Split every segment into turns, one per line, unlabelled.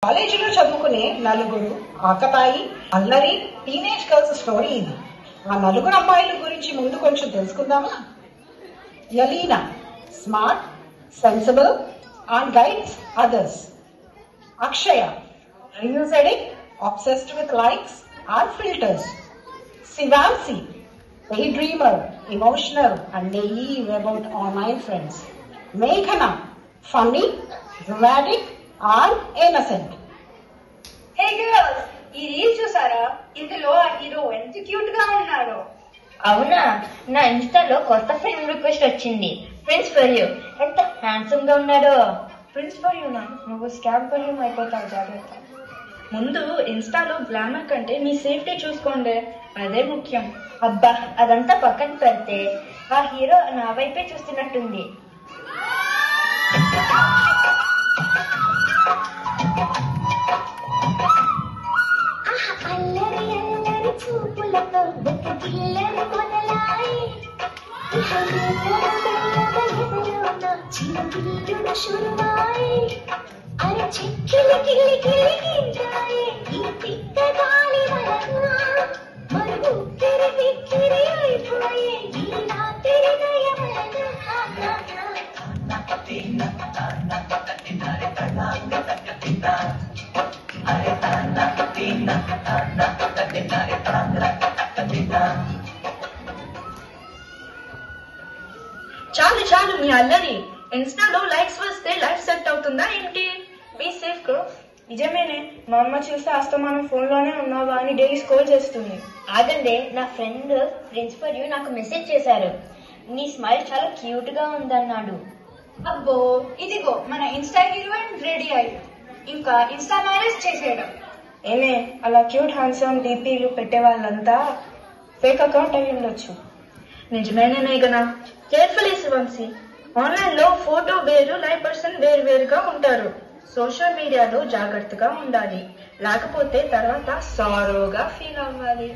కాలేజీలో చదువుకునే నలుగురు ఆకతాయి అల్లరి టీనేజ్ గర్ల్స్ స్టోరీ ఇది. ఆ నలుగురు అమ్మాయిల గురించి ముందు కొంచెం తెలుసుకుందామా. యలీనా smart, sensible and guides others. Akshaya reels addict, obsessed with likes and filters. Sivansi daydreamer, emotional and naive about online friends. Meghana funny, dramatic and innocent.
Hey girls, ఈ రీల్ చూసారా? ఇందులో ఆ హీరో ఎంత క్యూట్ గా ఉన్నాడో.
అవునా, నా ఇన్స్టాలో కొత్త ఫ్రెండ్ రిక్వెస్ట్ వచ్చింది. ఫ్రెండ్స్ ఫర్ యూ ఎంత హ్యాండ్సమ్ గా ఉన్నాడో.
ఫ్రెండ్స్ ఫర్ యూనా, నువ్వు స్కామ్ ఫర్ యూ అయిపోతావు, జాగ్రత్త. ముందు ఇన్స్టాలో గ్లామర్ కంటే మీ సేఫ్టీ చూసుకోండి, అదే ముఖ్యం.
అబ్బా, అదంతా పక్కన పెడితే ఆ హీరో నా వైపే చూస్తున్నట్టుంది.
అల్లరి అల్లరి చూపులతో గిల్లరి మొదలాయి చిన్నపిల్లుడు శురువాయి అరే చిక్కిలి కిలి కిలి గింటాయి ఈ పిక్క గాలి వలన మరి ఉక్కిరి బిక్కిరి అయిపోయే ఈ రాత్రి దయవలన
చాలు చాలు మీ అల్లరి. ఇన్స్టాలో లైక్స్ వస్తే లైఫ్ సెట్ అవుతుందా ఏంటి? Be safe go. నిజమేనే, మా అమ్మ చూస్తే అస్తమానం ఫోన్ లోనే ఉన్నావా అని డైలీ స్కోల్ చేస్తుంది.
ఆగండి, నా ఫ్రెండ్ ఫ్రెండ్స్ ఫర్ యూ నాకు మెసేజ్ చేశారు. నీ స్మైల్ చాలా క్యూట్ గా ఉందన్నాడు.
అబ్బో, ఇదిగో మన ఇన్స్టా హీరోయిన్ రెడీ అయ్యి ఇంకా ఇన్స్టా మ్యారేజ్ చేసేయడం. ఏమే, అలా క్యూట్ హ్యాండ్సమ్ డీపీలు పెట్టే వాళ్ళంతా ఫేక్ అకౌంట్ అయి ఉండొచ్చు. నిజమేనే మేఘనా, కేర్ఫుల్లీ శివంశి. ఆన్లైన్ లో ఫోటో వేరు, లైవ్ పర్సన్ వేరు వేరుగా ఉంటారు. సోషల్ మీడియాలో జాగ్రత్తగా ఉండాలి, లేకపోతే తర్వాత సారోగా ఫీల్ అవ్వాలి.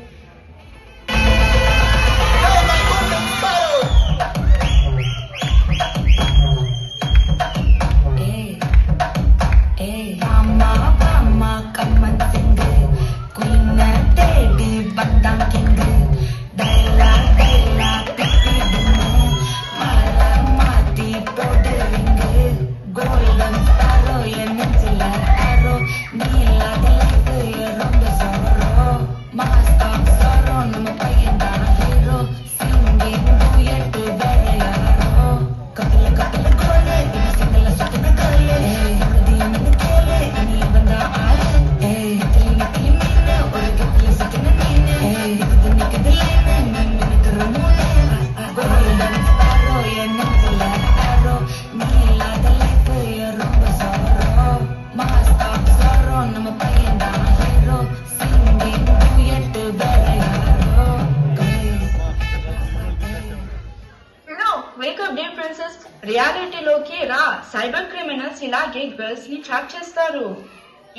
రియాలిటీలోకి రా. సైబర్ క్రిమినల్స్ ఇలాగే గర్ల్స్ ని ట్రాప్ చేస్తారు.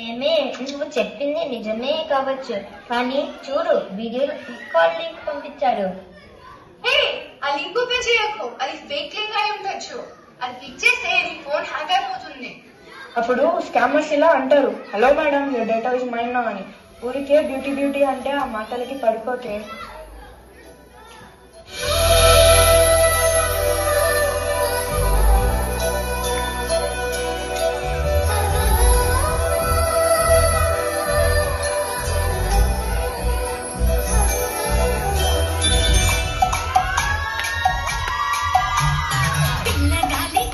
ఏమే, నువ్వు చెప్పింది నిజమే కావచ్చు, కానీ చూడు వీడియో కాల్ లింక్ పంపించాడు.
హే, ఆ లింక్ ఓపెన్ చేయకు, అది ఫేక్ లింక్ అయి ఉండొచ్చు. అది క్లిక్ చేస్తే నీ ఫోన్ హ్యాక్ అయిపోతుంది. అప్పుడు స్కామర్స్ ఇలా అంటారు, hello madam, your data is mine అని. ఊరికే బ్యూటీ బ్యూటీ అంటే ఆ మాటలకి పడిపోతే.
పిల్లగాలి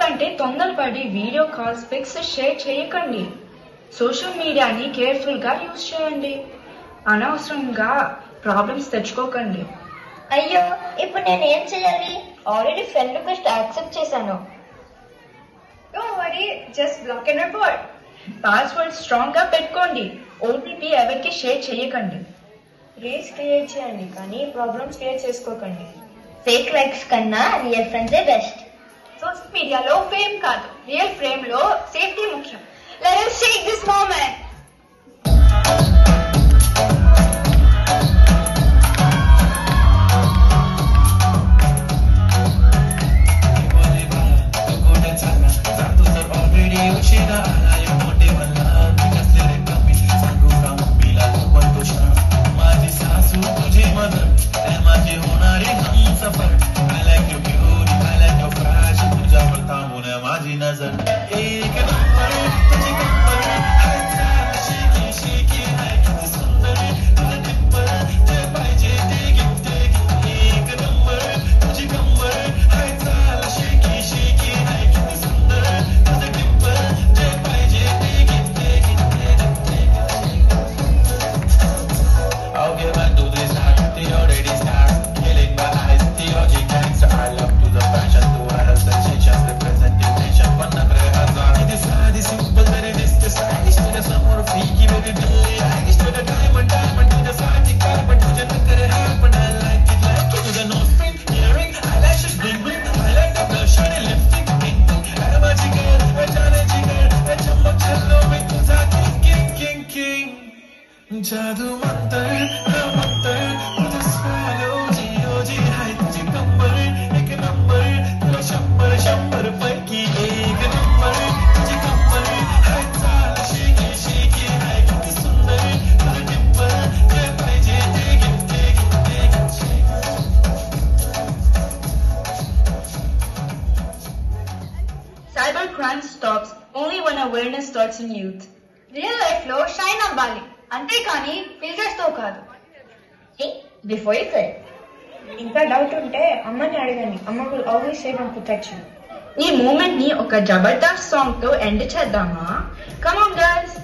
కావాలంటే తొందరపడి వీడియో కాల్స్ పిక్స్ షేర్ చేయకండి. సోషల్ మీడియాని కేర్ఫుల్ గా యూజ్ చేయండి. అనవసరంగా ప్రాబ్లమ్స్ తెచ్చుకోకండి.
అయ్యో ఇప్పుడు నేను ఏం చేయాలి? ఆల్రెడీ ఫ్రెండ్ రిక్వెస్ట్ యాక్సెప్ట్ చేశాను.
Don't worry, just block and report. Password strong గా పెట్టుకోండి. ఓటీపీ ఎవరికి షేర్ చేయకండి.
రీల్స్ క్రియేట్ చేయండి కానీ ప్రాబ్లమ్స్ క్రియేట్ చేసుకోకండి. ఫేక్ లైక్స్ కన్నా రియల్ ఫ్రెండ్సే బెస్ట్.
సోషల్ మీడియాలో ఫేమ్ కాదు, రియల్ ఫ్రేమ్ లో సేఫ్టీ ముఖ్యం. Let us take this moment.
जादू मंतर मुझे swallow जी हाय तुझे कमर एक नंबर तुला शंभर पैकी एक नंबर तुझे कमर हाय चाल शेकी हाय किती सुंदर तुझं टिप्पर जे पाहिजे ते
Cyber crime stops only when awareness starts in youth. Real life లో షైన్ అవ్వాలి, అంతేకాని ఫిల్టర్స్ తో కాదు.
బిఫోర్ యూ సే
ఇంకా డౌట్ ఉంటే అమ్మని అడగండి. అమ్మ will always save and protect you. ఈ మూమెంట్ ని ఒక జబర్దస్త్ సాంగ్ తో ఎండ్ చేద్దామా? Come on girls.